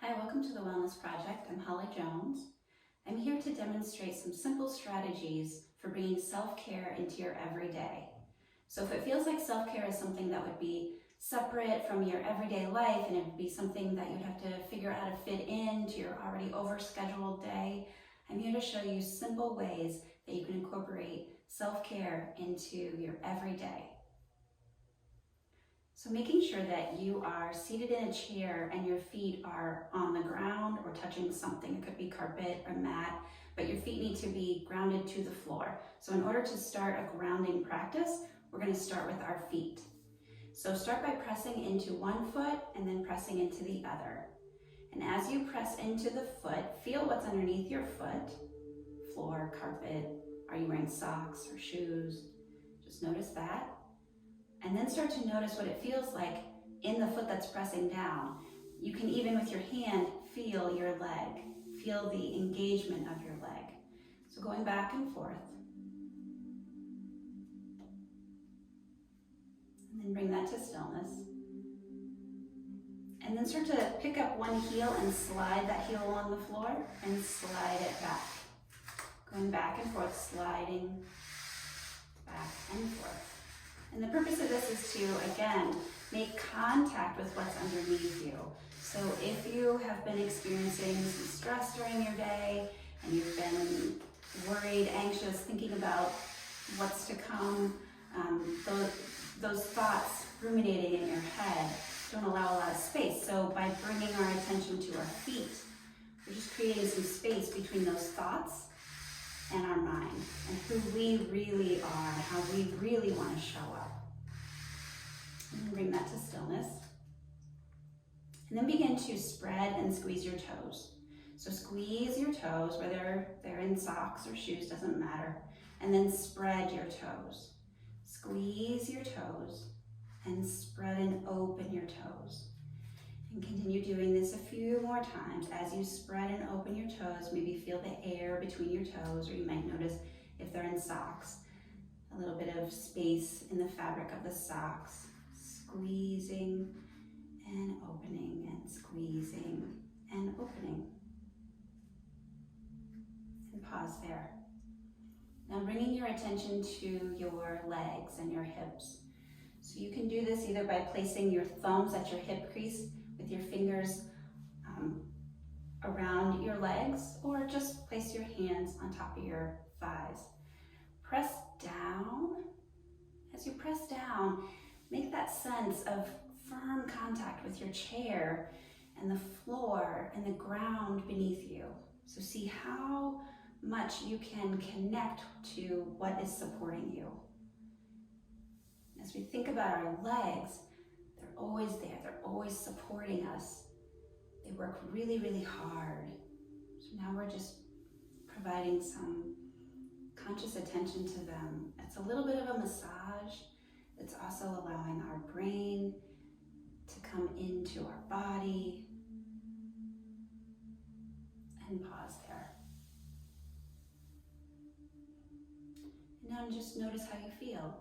Hi, welcome to the Wellness Project. I'm Holly Jones. I'm here to demonstrate some simple strategies for bringing self-care into your everyday. So if it feels like self-care is something that would be separate from your everyday life and it would be something that you'd have to figure out how to fit into your already overscheduled day, I'm here to show you simple ways that you can incorporate self-care into your everyday. So making sure that you are seated in a chair and your feet are on the ground or touching something. It could be carpet or mat, but your feet need to be grounded to the floor. So in order to start a grounding practice, we're going to start with our feet. So start by pressing into one foot and then pressing into the other. And as you press into the foot, feel what's underneath your foot. Floor, carpet, are you wearing socks or shoes? Just notice that. And then start to notice what it feels like in the foot that's pressing down. You can even with your hand feel your leg, feel the engagement of your leg. So going back and forth. And then bring that to stillness. And then start to pick up one heel and slide that heel along the floor and slide it back. Going back and forth, sliding back and forth. And the purpose of this is to, again, make contact with what's underneath you. So if you have been experiencing some stress during your day and you've been worried, anxious, thinking about what's to come, those thoughts ruminating in your head don't allow a lot of space. So by bringing our attention to our feet, we're just creating some space between those thoughts and our mind, and who we really are, and how we really want to show up. And then bring that to stillness. And then begin to spread and squeeze your toes. So squeeze your toes, whether they're in socks or shoes, doesn't matter. And then spread your toes. Squeeze your toes and spread and open your toes. And continue doing this a few more times. As you spread and open your toes, maybe feel the air between your toes, or you might notice if they're in socks, a little bit of space in the fabric of the socks. Squeezing and opening and squeezing and opening. And pause there. Now bringing your attention to your legs and your hips. So you can do this either by placing your thumbs at your hip crease with your fingers around your legs, or just place your hands on top of your thighs. Press down. As you press down, make that sense of firm contact with your chair and the floor and the ground beneath you. So see how much you can connect to what is supporting you. As we think about our legs, they're always there, they're always supporting us. They work really, really hard. So now we're just providing some conscious attention to them. It's a little bit of a massage. It's also allowing our brain to come into our body. And pause there. And now just notice how you feel.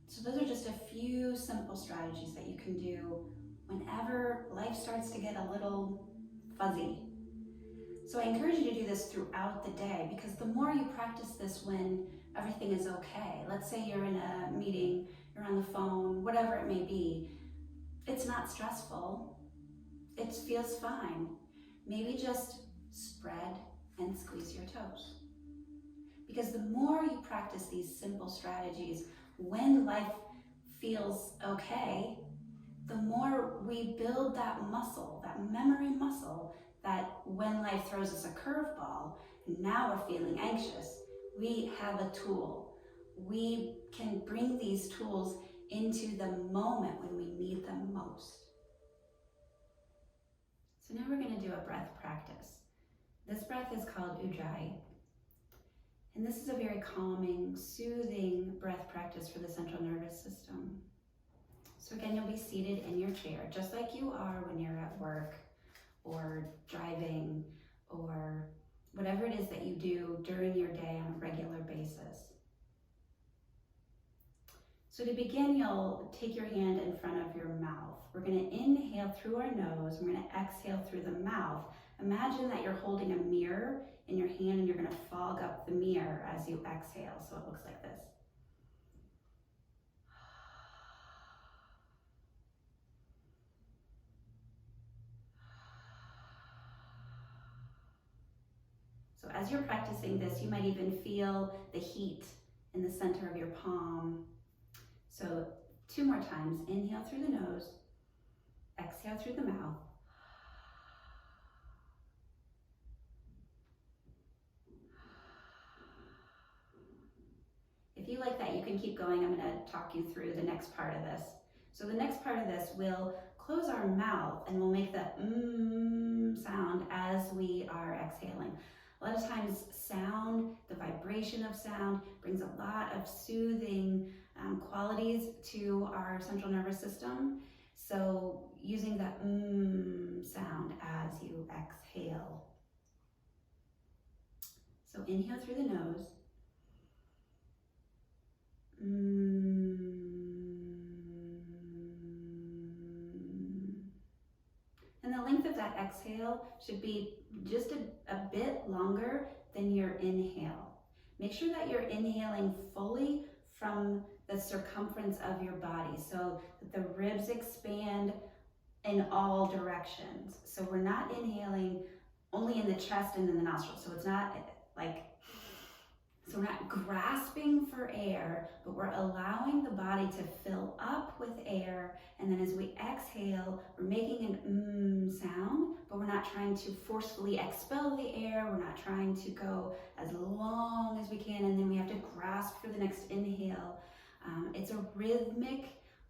So those are just a few simple strategies that you can do whenever life starts to get a little fuzzy. So I encourage you to do this throughout the day, because the more you practice this when everything is okay, let's say you're in a meeting, you're on the phone, whatever it may be, it's not stressful, it feels fine. Maybe just spread and squeeze your toes. Because the more you practice these simple strategies when life feels okay, the more we build that muscle, that memory muscle, that when life throws us a curveball, and now we're feeling anxious, we have a tool. We can bring these tools into the moment when we need them most. So now we're going to do a breath practice. This breath is called Ujjayi. And this is a very calming, soothing breath practice for the central nervous system. So again, you'll be seated in your chair, just like you are when you're at work or driving or whatever it is that you do during your day on a regular basis. So So to begin, you'll take your hand in front of your mouth. We're going to inhale through our nose. We're going to exhale through the mouth. Imagine that you're holding a mirror in your hand and you're going to fog up the mirror as you exhale. So it looks like this. So as you're practicing this, you might even feel the heat in the center of your palm. So 2 more times. Inhale through the nose, exhale through the mouth. If you like that, you can keep going. I'm going to talk you through the next part of this. So the next part of this, we'll close our mouth and we'll make the sound as we are exhaling. A lot of times sound, the vibration of sound, brings a lot of soothing qualities to our central nervous system. So using the sound as you exhale. So inhale through the nose. And the length of that exhale should be just a bit longer than your inhale. Make sure that you're inhaling fully from the circumference of your body so that the ribs expand in all directions. So we're not inhaling only in the chest and in the nostrils. So it's not like, so we're not grasping for air, but we're allowing the body to fill up with air. And then as we exhale, we're making an sound, but we're not trying to forcefully expel the air. We're not trying to go as long as we can, and then we have to grasp for the next inhale. It's a rhythmic,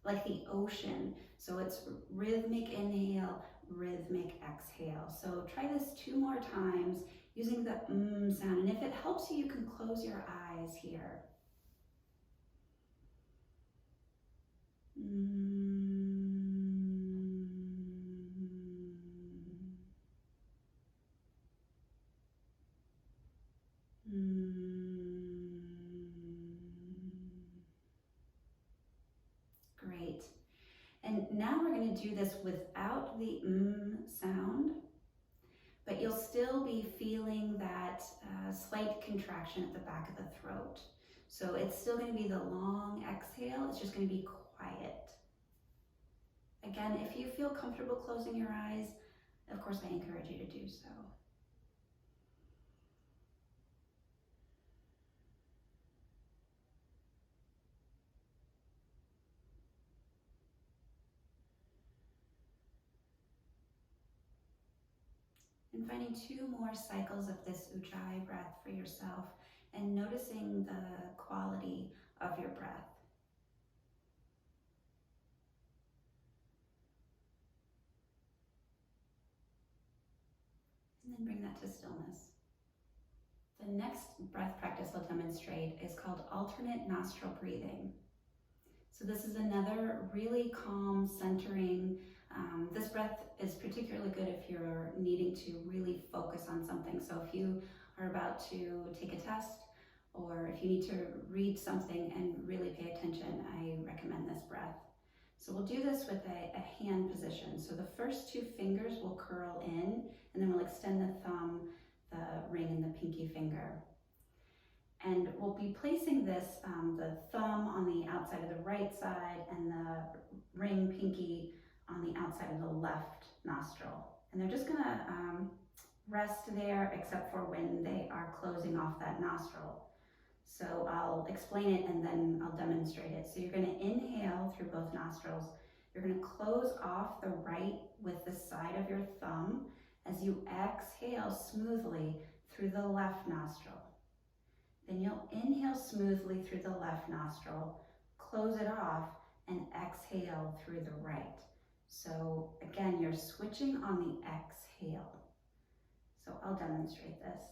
like the ocean. So it's rhythmic inhale, rhythmic exhale. So try this 2 more times using the sound. And if it helps you, you can close your eyes here. Great. And now we're going to do this without the sound, but you'll still be feeling that slight contraction at the back of the throat. So it's still going to be the long exhale, it's just going to be quiet. Again, if you feel comfortable closing your eyes, of course I encourage you to do so. And finding 2 more cycles of this Ujjayi breath for yourself and noticing the quality of your breath. And then bring that to stillness. The next breath practice I'll demonstrate is called alternate nostril breathing. So this is another really calm, centering. This breath is particularly good if you're needing to really focus on something. So if you are about to take a test, or if you need to read something and really pay attention, I recommend this breath. So we'll do this with a hand position. So the first 2 fingers will curl in, and then we'll extend the thumb, the ring, and the pinky finger. And we'll be placing this, the thumb on the outside of the right side and the ring pinky on the outside of the left nostril. And they're just gonna rest there except for when they are closing off that nostril. So I'll explain it and then I'll demonstrate it. So you're gonna inhale through both nostrils. You're gonna close off the right with the side of your thumb as you exhale smoothly through the left nostril. Then you'll inhale smoothly through the left nostril, close it off, and exhale through the right. So again, you're switching on the exhale. So I'll demonstrate this.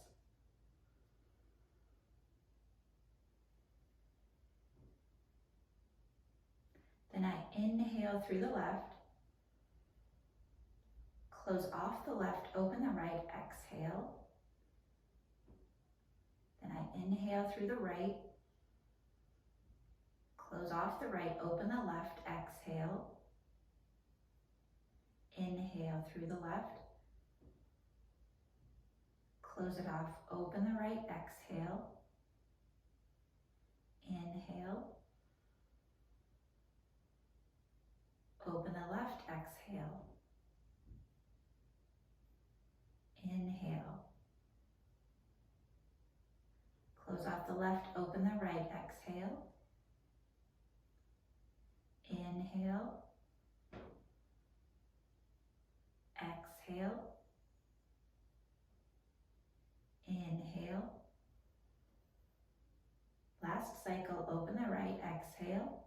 Then I inhale through the left, close off the left, open the right, exhale. Then I inhale through the right, Close off the right, open the left, exhale. Inhale through the left. Close it off, open the right, exhale. Inhale. Open the left, exhale. Inhale. Close off the left, open the right, exhale. Inhale. Exhale. Inhale. Last cycle, open the right, exhale.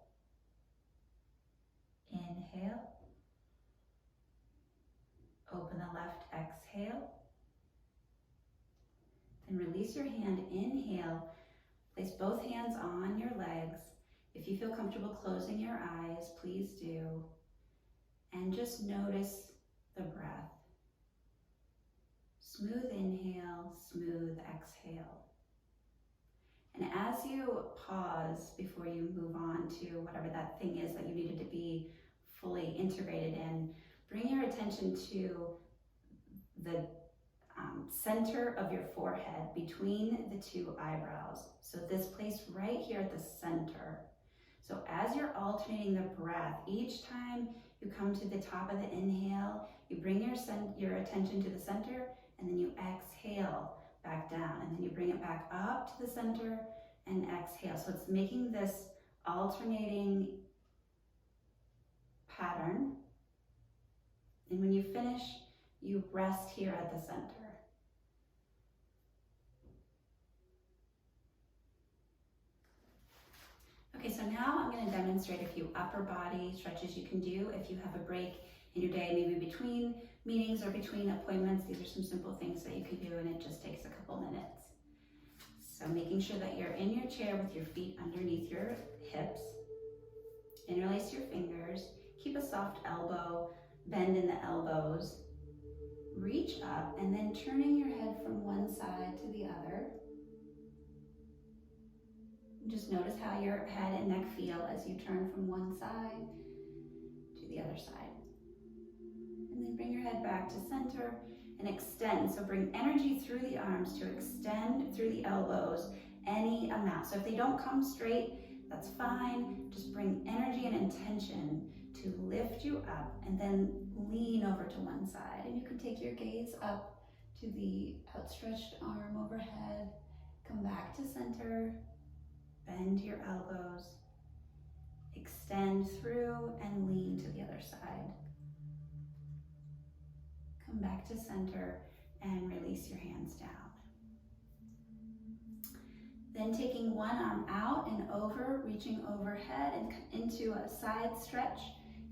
Inhale. Open the left, exhale. Then release your hand, inhale. Place both hands on your legs. If you feel comfortable closing your eyes, please do. And just notice the breath. Smooth inhale, smooth exhale. And as you pause before you move on to whatever that thing is that you needed to be fully integrated in, bring your attention to the center of your forehead between the two eyebrows. So this place right here at the center. So as you're alternating the breath, each time you come to the top of the inhale, you bring your attention to the center, and then you exhale back down, and then you bring it back up to the center and exhale. So it's making this alternating pattern. And when you finish, you rest here at the center. Okay, so now I'm going to demonstrate a few upper body stretches you can do if you have a break in your day, maybe between meetings or between appointments. These are some simple things that you can do, and it just takes a couple minutes. So making sure that you're in your chair with your feet underneath your hips. Interlace your fingers. Keep a soft elbow, bend in the elbows. Reach up, and then turning your head from one side to the other. Just notice how your head and neck feel as you turn from one side to the other side. And then bring your head back to center and extend. So bring energy through the arms to extend through the elbows any amount. So if they don't come straight, that's fine. Just bring energy and intention to lift you up, and then lean over to one side. And you can take your gaze up to the outstretched arm overhead. Come back to center. Bend your elbows, extend through and lean to the other side. Come back to center and release your hands down. Then taking one arm out and over, reaching overhead and into a side stretch.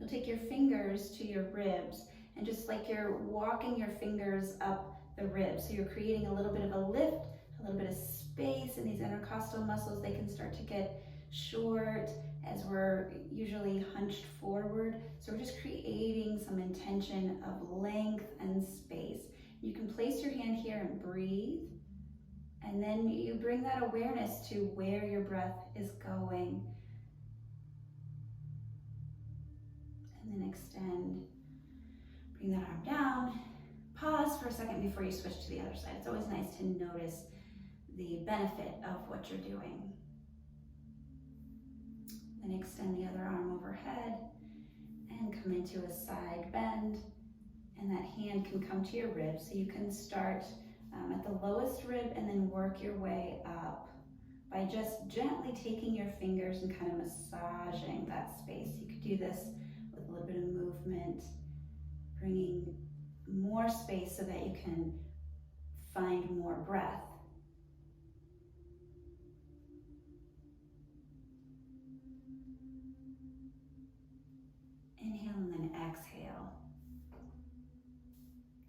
You'll take your fingers to your ribs, and just like you're walking your fingers up the ribs. So you're creating a little bit of a lift, a little bit of space in these intercostal muscles. They can start to get short as we're usually hunched forward. So we're just creating some intention of length and space. You can place your hand here and breathe. And then you bring that awareness to where your breath is going. And then extend. Bring that arm down. Pause for a second before you switch to the other side. It's always nice to notice the benefit of what you're doing. Then extend the other arm overhead and come into a side bend. And that hand can come to your ribs. So you can start at the lowest rib and then work your way up by just gently taking your fingers and kind of massaging that space. You could do this with a little bit of movement, bringing more space so that you can find more breath. Inhale and then exhale.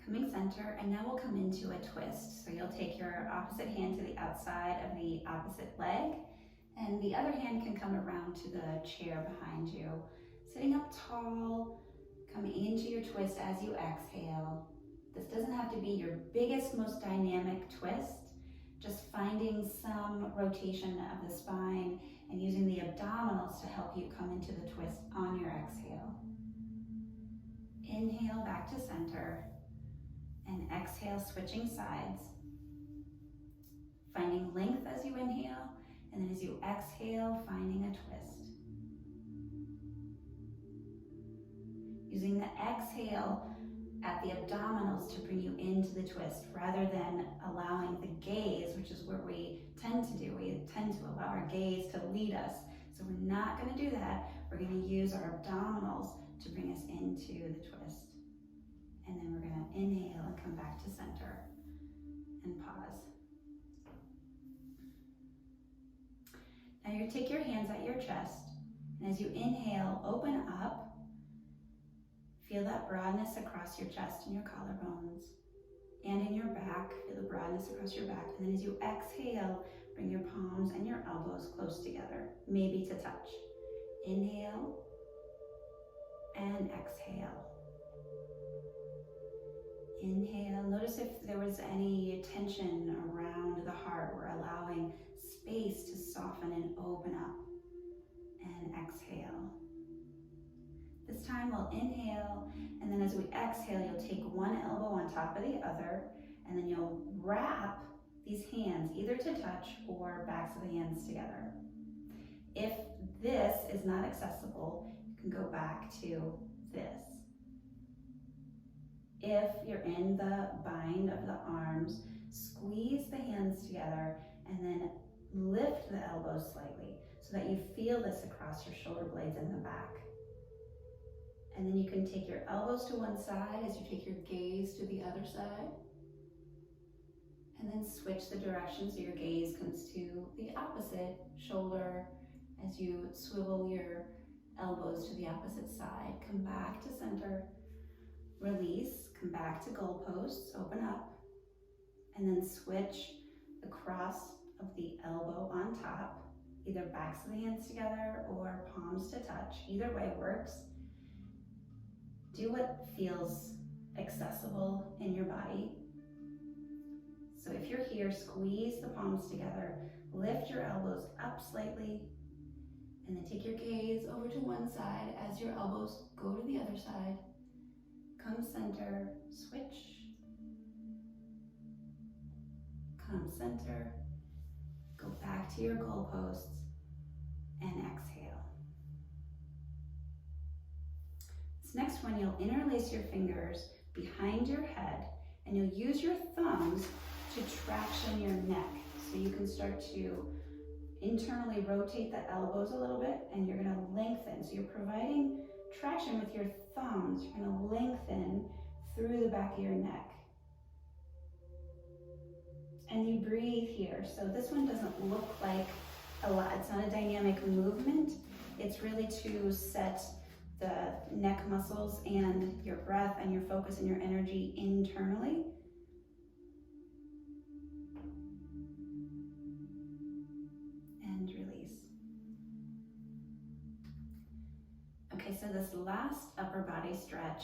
Coming center, and now we'll come into a twist. So you'll take your opposite hand to the outside of the opposite leg, and the other hand can come around to the chair behind you. Sitting up tall, coming into your twist as you exhale. This doesn't have to be your biggest, most dynamic twist, just finding some rotation of the spine and using the abdominals to help you come into the twist on your exhale. Inhale back to center, and exhale, switching sides. Finding length as you inhale, and then as you exhale, finding a twist. Using the exhale at the abdominals to bring you into the twist, rather than allowing the gaze, which is what we tend to do. We tend to allow our gaze to lead us. So we're not going to do that. We're going to use our abdominals to bring us into the twist. And then we're going to inhale and come back to center and pause. Now you take your hands at your chest, and as you inhale, open up. Feel that broadness across your chest and your collarbones, and in your back. Feel the broadness across your back. And then as you exhale, bring your palms and your elbows close together, maybe to touch. Inhale and exhale. Inhale. Notice if there was any tension around the heart. We're allowing space to soften and open up. And exhale. This time we'll inhale, and then as we exhale, you'll take one elbow on top of the other, and then you'll wrap these hands either to touch or backs of the hands together. If this is not accessible, you can go back to this. If you're in the bind of the arms, squeeze the hands together and then lift the elbows slightly so that you feel this across your shoulder blades in the back. And then you can take your elbows to one side as you take your gaze to the other side. And then switch the direction so your gaze comes to the opposite shoulder as you swivel your elbows to the opposite side. Come back to center, release, come back to goalposts, open up, and then switch the cross of the elbow on top, either backs of the hands together or palms to touch. Either way works. Do what feels accessible in your body. So if you're here, squeeze the palms together, lift your elbows up slightly, and then take your gaze over to one side as your elbows go to the other side. Come center, switch. Come center, go back to your goalposts, and exhale. This next one, you'll interlace your fingers behind your head, and you'll use your thumbs to traction your neck. So you can start to internally rotate the elbows a little bit, and you're gonna lengthen. So you're providing traction with your thumbs. You're gonna lengthen through the back of your neck. And you breathe here. So this one doesn't look like a lot. It's not a dynamic movement. It's really to set the neck muscles and your breath and your focus and your energy internally. And release. Okay, so this last upper body stretch,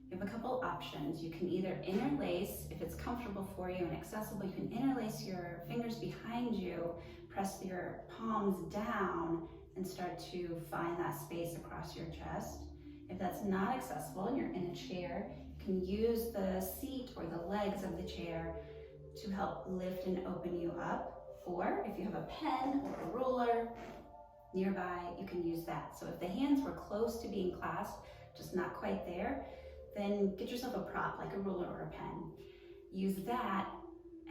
you have a couple options. You can either interlace, if it's comfortable for you and accessible, you can interlace your fingers behind you, press your palms down, and start to find that space across your chest. If that's not accessible and you're in a chair, you can use the seat or the legs of the chair to help lift and open you up. Or if you have a pen or a ruler nearby, you can use that. So if the hands were close to being clasped, just not quite there, then get yourself a prop like a ruler or a pen. Use that,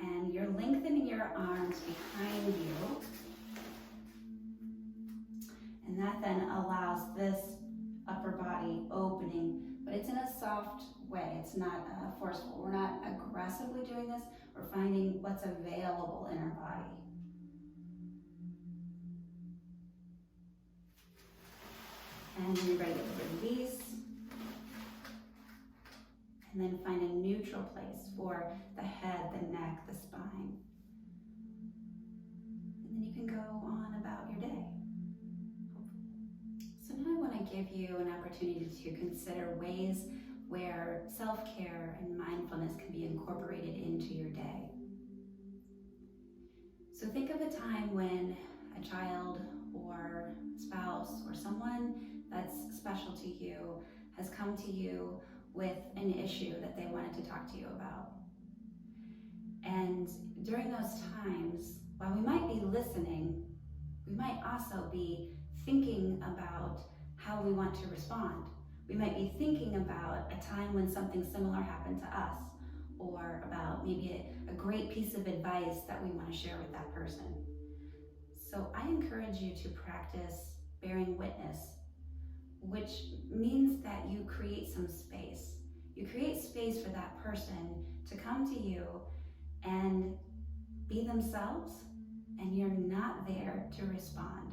and you're lengthening your arms behind you. And that then allows this upper body opening, but it's in a soft way. It's not forceful. We're not aggressively doing this. We're finding what's available in our body. And when you're ready to release, and then find a neutral place for the head, the neck, the spine. And then you can go on about your day. So now I want to give you an opportunity to consider ways where self-care and mindfulness can be incorporated into your day. So think of a time when a child or spouse or someone that's special to you has come to you with an issue that they wanted to talk to you about. And during those times, while we might be listening, we might also be thinking about how we want to respond. We might be thinking about a time when something similar happened to us, or about maybe a great piece of advice that we want to share with that person. So I encourage you to practice bearing witness, which means that you create some space. You create space for that person to come to you and be themselves, and you're not there to respond.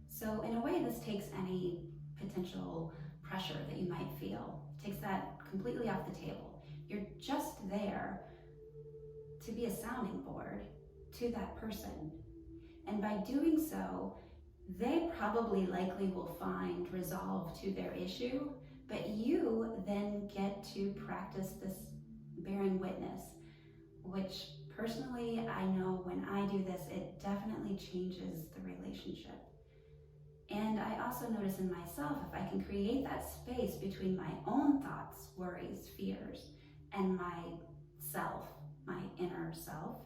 So in a way, this takes any potential pressure that you might feel. It takes that completely off the table. You're just there to be a sounding board to that person. And by doing so, they probably likely will find resolve to their issue, but you then get to practice this bearing witness, which personally, I know when I do this, it definitely changes the relationship. And I also notice in myself, if I can create that space between my own thoughts, worries, fears, and myself, my inner self,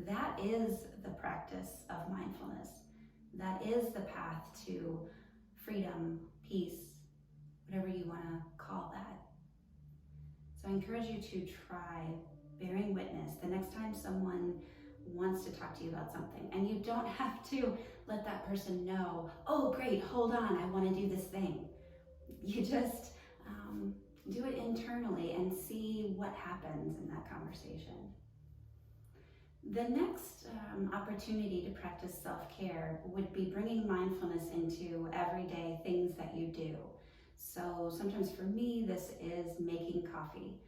that is the practice of mindfulness. That is the path to freedom, peace, whatever you want to call that. So I encourage you to try bearing witness the next time someone wants to talk to you about something. And you don't have to let that person know, oh great, hold on, I want to do this thing. You just do it internally and see what happens in that conversation. The next opportunity to practice self-care would be bringing mindfulness into everyday things that you do. So sometimes for me, this is making coffee.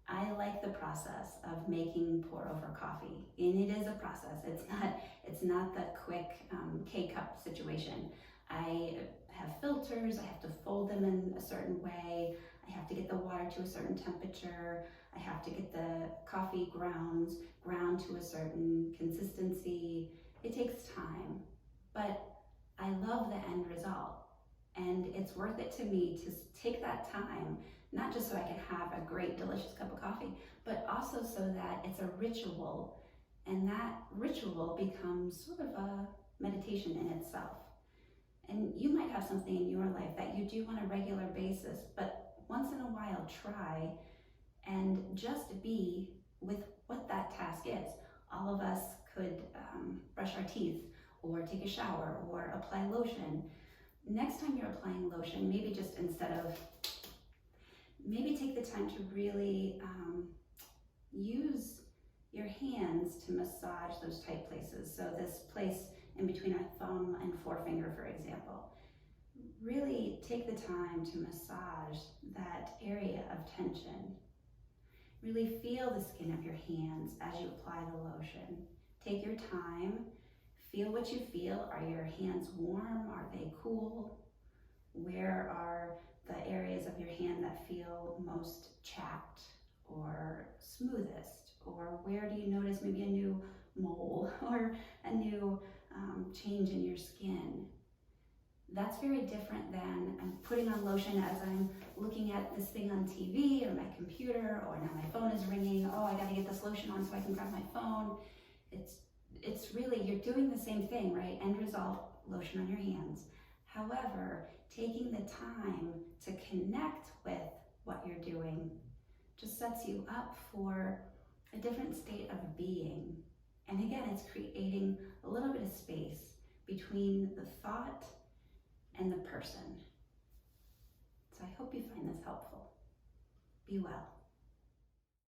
I like the process of making pour-over coffee, and it is a process. It's not the quick K-cup situation. I have filters, I have to fold them in a certain way, I have to get the water to a certain temperature, I have to get the coffee ground to a certain consistency. It takes time, but I love the end result. And it's worth it to me to take that time, not just so I can have a great, delicious cup of coffee, but also so that it's a ritual, and that ritual becomes sort of a meditation in itself. And you might have something in your life that you do on a regular basis, but once in a while try and just be with what that task is. All of us could brush our teeth, or take a shower, or apply lotion. Next time you're applying lotion, maybe just maybe take the time to really use your hands to massage those tight places. So this place in between our thumb and forefinger, for example. Really take the time to massage that area of tension. Really feel the skin of your hands as you apply the lotion. Take your time, feel what you feel. Are your hands warm? Are they cool? Where are the areas of your hand that feel most chapped or smoothest? Or where do you notice maybe a new mole or a new change in your skin? That's very different than I'm putting on lotion as I'm looking at this thing on TV or my computer, or now my phone is ringing. Oh, I gotta get this lotion on so I can grab my phone. It's really, you're doing the same thing, right? End result, lotion on your hands. However, taking the time to connect with what you're doing just sets you up for a different state of being. And again, it's creating a little bit of space between the thought and the person. So I hope you find this helpful. Be well.